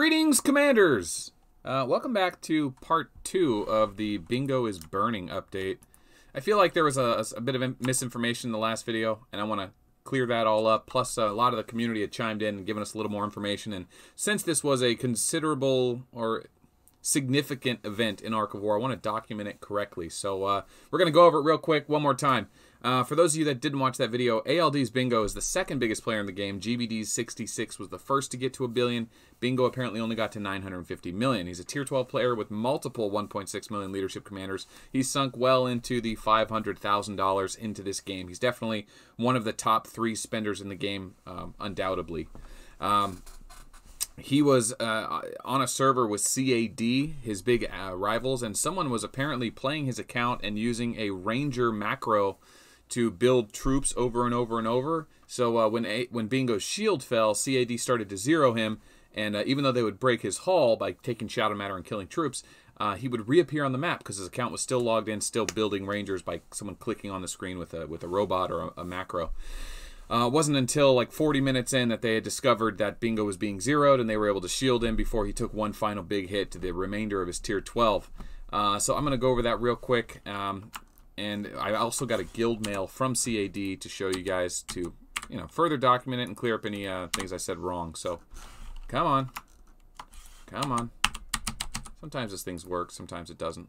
Greetings, Commanders! Welcome back to part 2 of the Bingo is Burning update. I feel like there was a bit of misinformation in the last video, and I want to clear that all up. Plus, a lot of the community had chimed in and given us a little more information. And since this was a considerable or significant event in Ark of War, I want to document it correctly. So we're going to go over it real quick one more time. For those of you that didn't watch that video, ALD's Bingo is the second biggest player in the game. GBD's 66 was the first to get to $1 billion. Bingo apparently only got to 950 million. He's a tier 12 player with multiple 1.6 million leadership commanders. He's sunk well into the $500,000 into this game. He's definitely one of the top 3 spenders in the game, undoubtedly. He was on a server with CAD, his big rivals, and someone was apparently playing his account and using a Ranger macro to build troops over and over and over. So when Bingo's shield fell, CAD started to zero him, and even though they would break his hull by taking Shadow Matter and killing troops, he would reappear on the map because his account was still logged in, still building Rangers by someone clicking on the screen with a robot or a macro. It wasn't until like 40 minutes in that they had discovered that Bingo was being zeroed, and they were able to shield him before he took one final big hit to the remainder of his tier 12. So I'm going to go over that real quick. And I also got a guild mail from CAD to show you guys to, further document it and clear up any things I said wrong. So, come on. Come on. Sometimes this thing's work, sometimes it doesn't.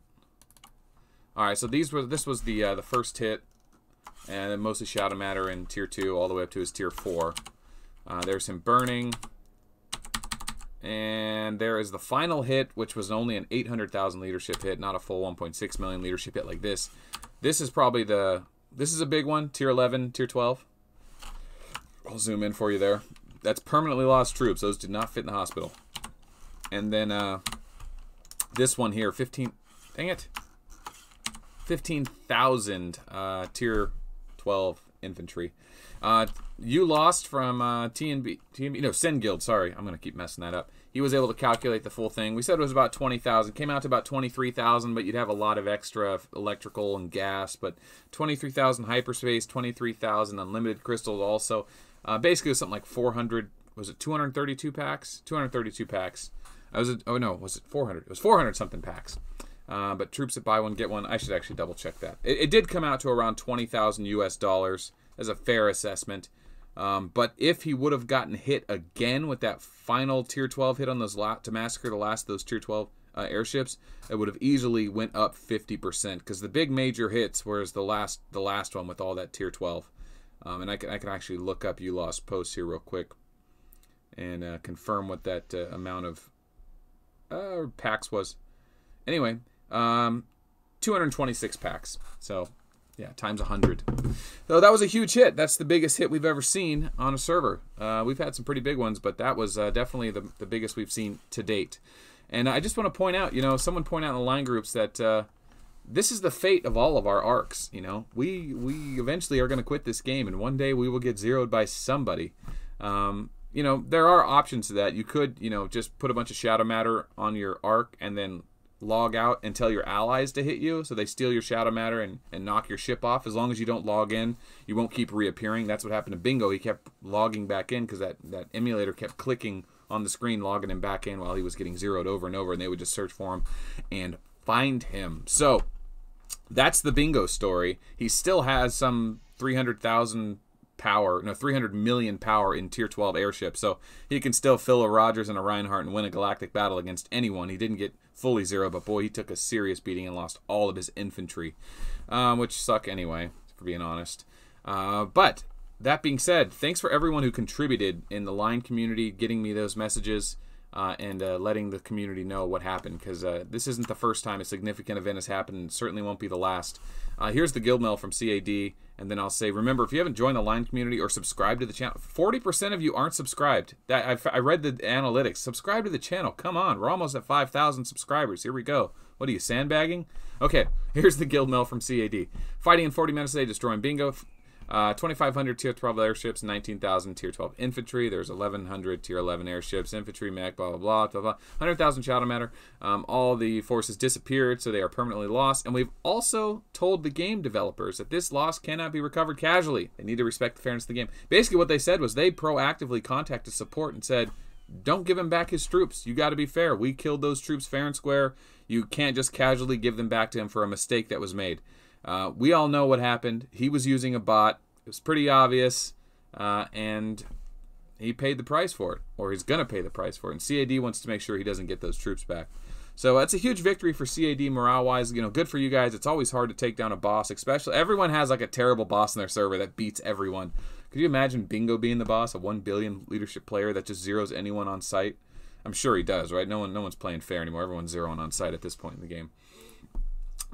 Alright, so this was the first hit. And then mostly Shadow Matter in tier 2 all the way up to his tier 4. There's him burning. And there is the final hit, which was only an 800,000 leadership hit, not a full 1.6 million leadership hit like this. This is probably this is a big one, tier 11, tier 12. I'll zoom in for you there. That's permanently lost troops. Those did not fit in the hospital. And then this one here, 15,000 tier 12 infantry. You lost from TNB, Sen Guild, sorry, I'm going to keep messing that up. He was able to calculate the full thing. We said it was about 20,000, came out to about 23,000, but you'd have a lot of extra electrical and gas, but 23,000 hyperspace, 23,000 unlimited crystals also. Basically it was something like 400, was it 232 packs? 232 packs. Oh no, was it 400? It was 400 something packs. But troops that buy one get one. I should actually double check that. It did come out to around 20,000 US dollars as a fair assessment. But if he would have gotten hit again with that final tier 12 hit on those to massacre the last of those tier 12 airships, it would have easily went up 50% because the big major hits was the last one with all that tier 12. And I can actually look up you lost posts here real quick and confirm what that amount of packs was. Anyway. 226 packs. So, yeah, times 100. So that was a huge hit. That's the biggest hit we've ever seen on a server. We've had some pretty big ones, but that was definitely the biggest we've seen to date. And I just want to point out, someone pointed out in the line groups that this is the fate of all of our arcs. We eventually are going to quit this game, and one day we will get zeroed by somebody. There are options to that. You could, just put a bunch of Shadow Matter on your arc and then log out and tell your allies to hit you, so they steal your Shadow Matter and knock your ship off. As long as you don't log in, you won't keep reappearing. That's what happened to Bingo. He kept logging back in because that emulator kept clicking on the screen, logging him back in while he was getting zeroed over and over, and they would just search for him and find him. So that's the Bingo story. He still has some 300,000 power, 300 million power in tier 12 airships, so he can still fill a Rogers and a Reinhardt and win a galactic battle against anyone. He didn't get fully zero, but boy, he took a serious beating and lost all of his infantry, which suck anyway, for being honest. But that being said, thanks for everyone who contributed in the line community, getting me those messages and letting the community know what happened, because this isn't the first time a significant event has happened, and certainly won't be the last. Here's the guild mail from CAD, and then I'll say, remember, if you haven't joined the line community or subscribed to the channel, 40% of you aren't subscribed. I read the analytics. Subscribe to the channel. Come on, we're almost at 5,000 subscribers. Here we go. What are you, sandbagging? Okay, here's the guild mail from CAD. Fighting in 40 minutes a day, destroying Bingo. 2,500 tier 12 airships, 19,000 tier 12 infantry. There's 1,100 tier 11 airships, infantry, mech, blah, blah, blah, blah, blah. 100,000 Shadow Matter. All the forces disappeared, so they are permanently lost. And we've also told the game developers that this loss cannot be recovered casually. They need to respect the fairness of the game. Basically, what they said was they proactively contacted support and said, don't give him back his troops. You got to be fair. We killed those troops fair and square. You can't just casually give them back to him for a mistake that was made. We all know what happened. He was using a bot. It was pretty obvious, and he paid the price for it, or he's going to pay the price for it. And CAD wants to make sure he doesn't get those troops back. So that's a huge victory for CAD morale-wise. You know, good for you guys. It's always hard to take down a boss, especially everyone has like a terrible boss in their server that beats everyone. Could you imagine Bingo being the boss, a 1 billion leadership player that just zeros anyone on site? I'm sure he does, right? No one's playing fair anymore. Everyone's zeroing on site at this point in the game.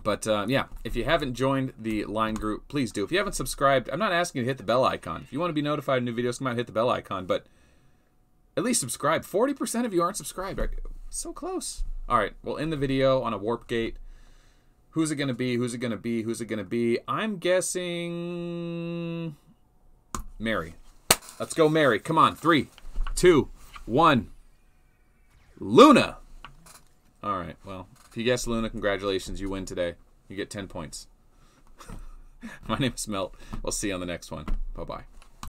But, yeah, if you haven't joined the line group, please do. If you haven't subscribed, I'm not asking you to hit the bell icon. If you want to be notified of new videos, come out and hit the bell icon. But at least subscribe. 40% of you aren't subscribed. Right? So close. All right, we'll end the video on a warp gate. Who's it going to be? Who's it going to be? Who's it going to be? I'm guessing Mary. Let's go, Mary. Come on. 3, 2, 1. Luna. All right, well, if you guessed Luna, congratulations. You win today. You get 10 points. My name is Melt. We'll see you on the next one. Bye-bye.